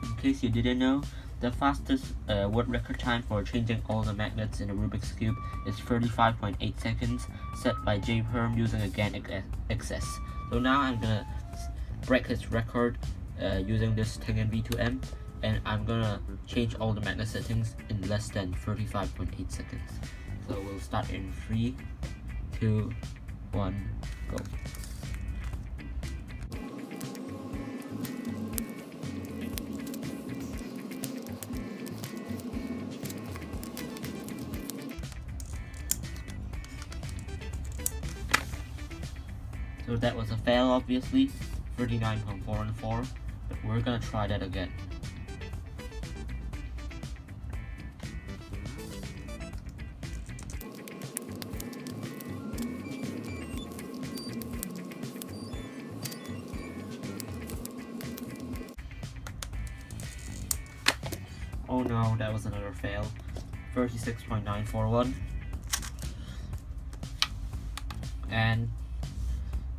In case you didn't know, the fastest word record time for changing all the magnets in a Rubik's Cube is 35.8 seconds, set by J-Perm using a GAN XS. So now I'm gonna break his record using this Tengyun v2m, and I'm gonna change all the magnet settings in less than 35.8 seconds. So we'll start in 3, 2, 1, go. So that was a fail, obviously, 39.414, but we're gonna try that again. Oh no, that was another fail, 36.941, and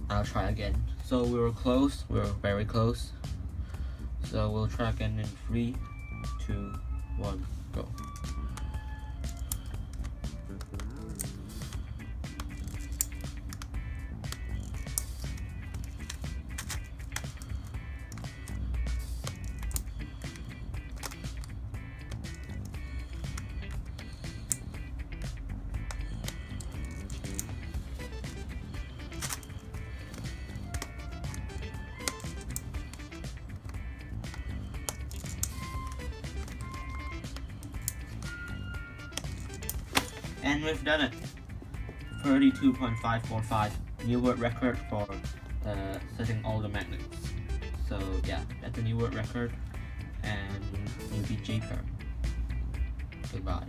I'll try again. So we were close, we were very close. So we'll try again in 3, 2, 1, go. And we've done it. 32.545, new world record for setting all the magnets. So yeah, that's a new world record, and you'll be J-Perm. Goodbye.